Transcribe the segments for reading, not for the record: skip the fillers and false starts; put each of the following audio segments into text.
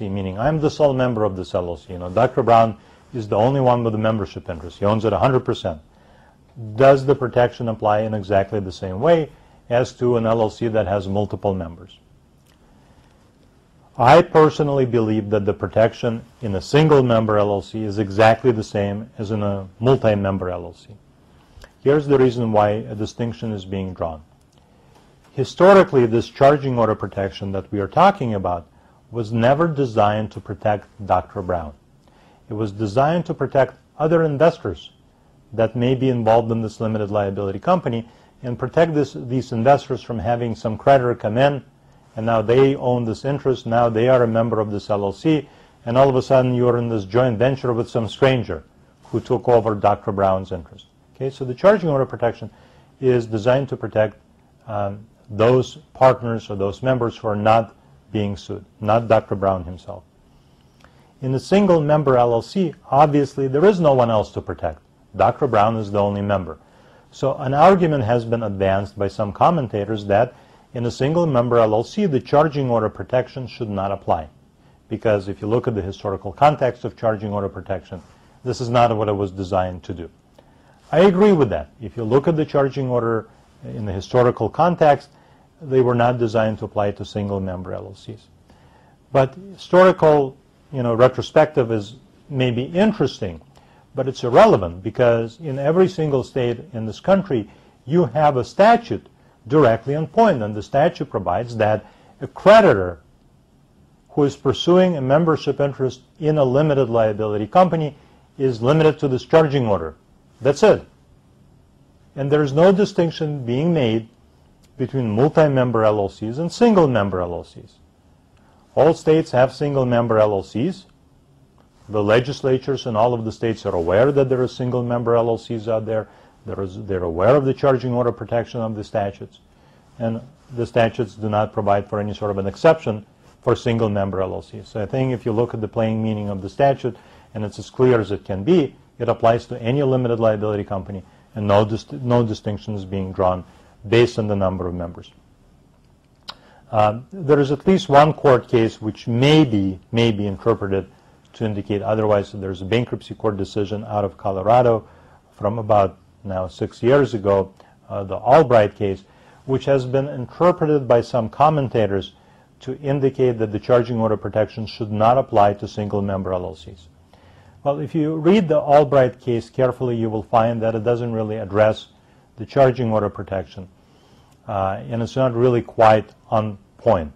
LLC, meaning I'm the sole member of this LLC. You know, Dr. Brown is the only one with a membership interest. He owns it 100%. Does the protection apply in exactly the same way as to an LLC that has multiple members? I personally believe that the protection in a single member LLC is exactly the same as in a multi-member LLC. Here's the reason why a distinction is being drawn. Historically, this charging order protection that we are talking about was never designed to protect Dr. Brown. It was designed to protect other investors that may be involved in this limited liability company and protect these investors from having some creditor come in and now they own this interest, now they are a member of this LLC, and all of a sudden you're in this joint venture with some stranger who took over Dr. Brown's interest. Okay, so the charging order protection is designed to protect those partners or those members who are not being sued, not Dr. Brown himself. In a single member LLC, obviously there is no one else to protect. Dr. Brown is the only member. So an argument has been advanced by some commentators that in a single member LLC, the charging order protection should not apply. Because if you look at the historical context of charging order protection, this is not what it was designed to do. I agree with that. If you look at the charging order in the historical context, they were not designed to apply to single member LLCs. But historical, retrospective is maybe interesting, but it's irrelevant because in every single state in this country, you have a statute directly on point, and the statute provides that a creditor who is pursuing a membership interest in a limited liability company is limited to this charging order. That's it. And there is no distinction being made between multi-member LLCs and single-member LLCs. All states have single-member LLCs. The legislatures in all of the states are aware that there are single-member LLCs out there. They're aware of the charging order protection of the statutes. And the statutes do not provide for any sort of an exception for single-member LLCs. So I think if you look at the plain meaning of the statute, and it's as clear as it can be, it applies to any limited liability company, and no distinction is being drawn based on the number of members. There is at least one court case which may be interpreted to indicate otherwise. There's a bankruptcy court decision out of Colorado from about now 6 years ago, the Albright case, which has been interpreted by some commentators to indicate that the charging order protection should not apply to single-member LLCs. Well, if you read the Albright case carefully, you will find that it doesn't really address the charging order protection, and it's not really quite on point.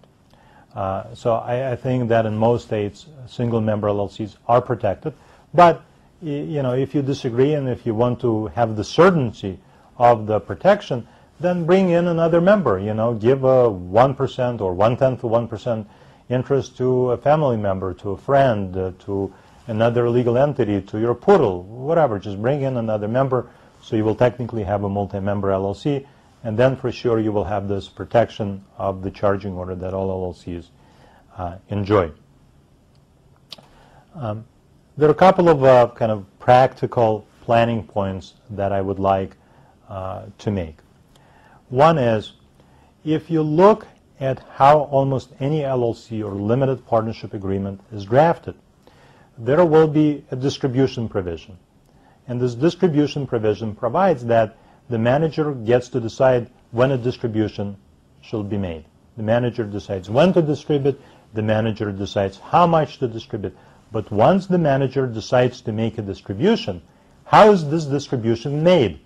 So I think that in most states, single-member LLCs are protected, but if you disagree and if you want to have the certainty of the protection, then bring in another member, give a 1% or 1/10 of 1% interest to a family member, to a friend, to another legal entity, to your poodle, whatever. Just bring in another member so you will technically have a multi-member LLC, and then for sure you will have this protection of the charging order that all LLCs enjoy. There are a couple of kind of practical planning points that I would like to make. One is, if you look at how almost any LLC or limited partnership agreement is drafted, there will be a distribution provision. And this distribution provision provides that the manager gets to decide when a distribution should be made. The manager decides when to distribute, the manager decides how much to distribute. But once the manager decides to make a distribution, how is this distribution made?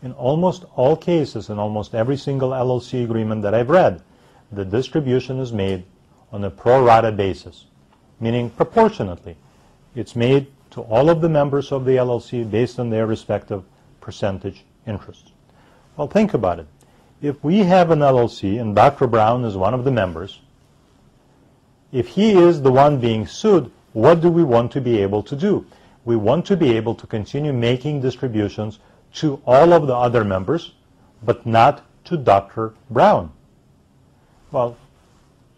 In almost all cases, in almost every single LLC agreement that I've read, the distribution is made on a pro rata basis, meaning proportionately. It's made to all of the members of the LLC based on their respective percentage interests. Well, think about it. If we have an LLC and Dr. Brown is one of the members, if he is the one being sued, what do we want to be able to do? We want to be able to continue making distributions to all of the other members, but not to Dr. Brown. Well,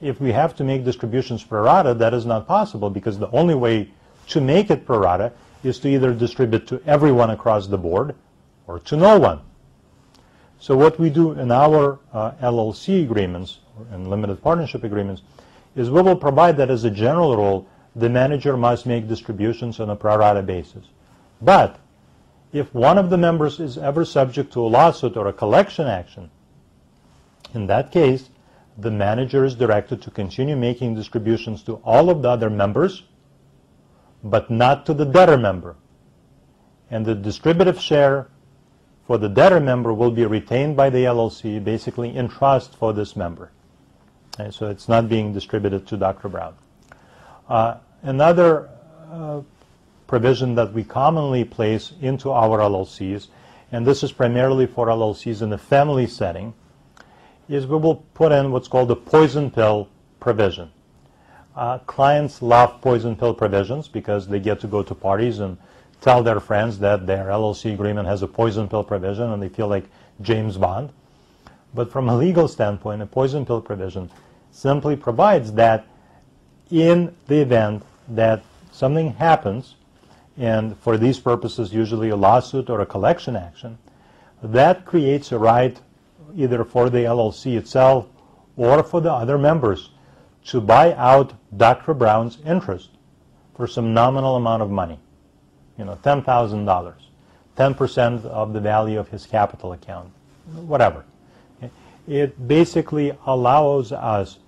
if we have to make distributions pro rata, that is not possible, because the only way to make it pro rata is to either distribute to everyone across the board or to no one. So what we do in our LLC agreements and limited partnership agreements is we will provide that as a general rule, the manager must make distributions on a pro rata basis. But if one of the members is ever subject to a lawsuit or a collection action, in that case, the manager is directed to continue making distributions to all of the other members, but not to the debtor member. And the distributive share for the debtor member will be retained by the LLC, basically in trust for this member. Okay, so it's not being distributed to Dr. Brown. Another provision that we commonly place into our LLCs, and this is primarily for LLCs in the family setting, is we will put in what's called a poison pill provision. Clients love poison pill provisions because they get to go to parties and tell their friends that their LLC agreement has a poison pill provision, and they feel like James Bond. But from a legal standpoint, a poison pill provision simply provides that in the event that something happens, and for these purposes usually a lawsuit or a collection action, that creates a right either for the LLC itself or for the other members to buy out Dr. Brown's interest for some nominal amount of money, $10,000, 10% of the value of his capital account, whatever. It basically allows us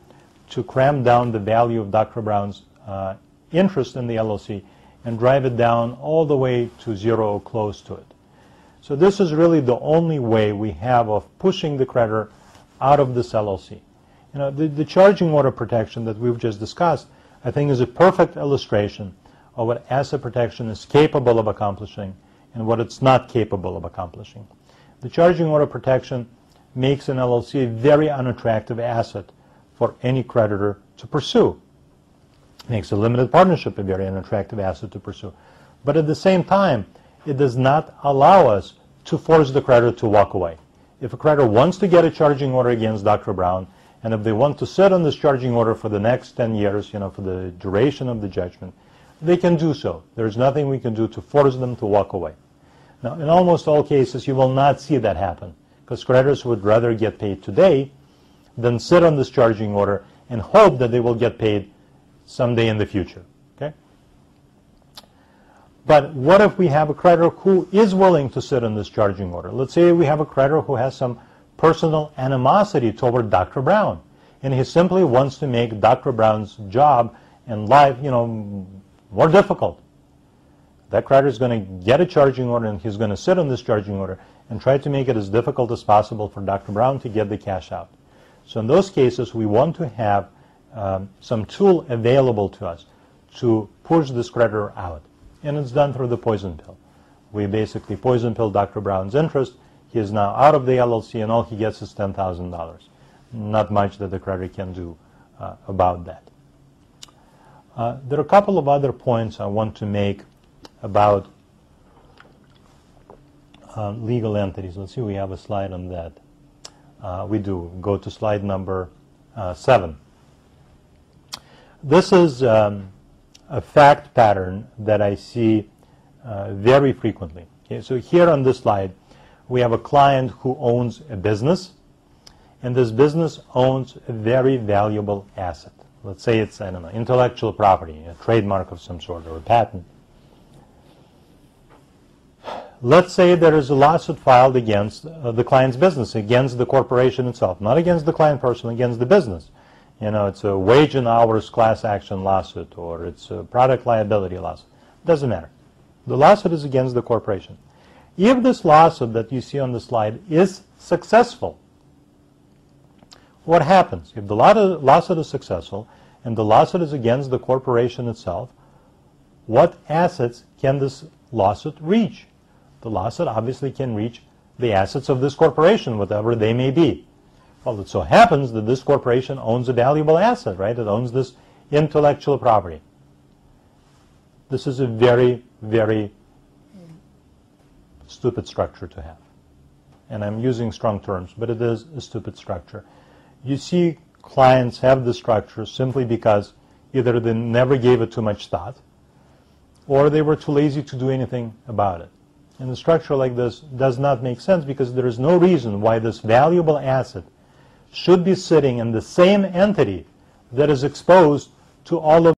to cramp down the value of Dr. Brown's interest in the LLC and drive it down all the way to zero or close to it. So this is really the only way we have of pushing the creditor out of this LLC. The charging order protection that we've just discussed, I think, is a perfect illustration of what asset protection is capable of accomplishing and what it's not capable of accomplishing. The charging order protection makes an LLC a very unattractive asset for any creditor to pursue. Makes a limited partnership a very unattractive asset to pursue. But at the same time, it does not allow us to force the creditor to walk away. If a creditor wants to get a charging order against Dr. Brown, and if they want to sit on this charging order for the next 10 years, for the duration of the judgment, they can do so. There's nothing we can do to force them to walk away. Now, in almost all cases, you will not see that happen, because creditors would rather get paid today than sit on this charging order and hope that they will get paid someday in the future. Okay? But what if we have a creditor who is willing to sit on this charging order? Let's say we have a creditor who has some personal animosity toward Dr. Brown, and he simply wants to make Dr. Brown's job and life, more difficult. That creditor is going to get a charging order, and he's going to sit on this charging order and try to make it as difficult as possible for Dr. Brown to get the cash out. So in those cases, we want to have some tool available to us to push this creditor out. And it's done through the poison pill. We basically poison pill Dr. Brown's interest. He is now out of the LLC, and all he gets is $10,000. Not much that the creditor can do about that. There are a couple of other points I want to make about legal entities. Let's see, we have a slide on that. We do. Go to slide number 7. This is a fact pattern that I see very frequently. Okay, so here on this slide, we have a client who owns a business, and this business owns a very valuable asset. Let's say it's, intellectual property, a trademark of some sort, or a patent. Let's say there is a lawsuit filed against the client's business, against the corporation itself, not against the client personally, against the business. It's a wage and hours class action lawsuit, or it's a product liability lawsuit. Doesn't matter. The lawsuit is against the corporation. If this lawsuit that you see on the slide is successful, what happens? If the lawsuit is successful and the lawsuit is against the corporation itself, what assets can this lawsuit reach? The lawsuit obviously can reach the assets of this corporation, whatever they may be. Well, it so happens that this corporation owns a valuable asset, right? It owns this intellectual property. This is a very, very stupid structure to have. And I'm using strong terms, but it is a stupid structure. You see clients have this structure simply because either they never gave it too much thought, or they were too lazy to do anything about it. And a structure like this does not make sense because there is no reason why this valuable asset should be sitting in the same entity that is exposed to all of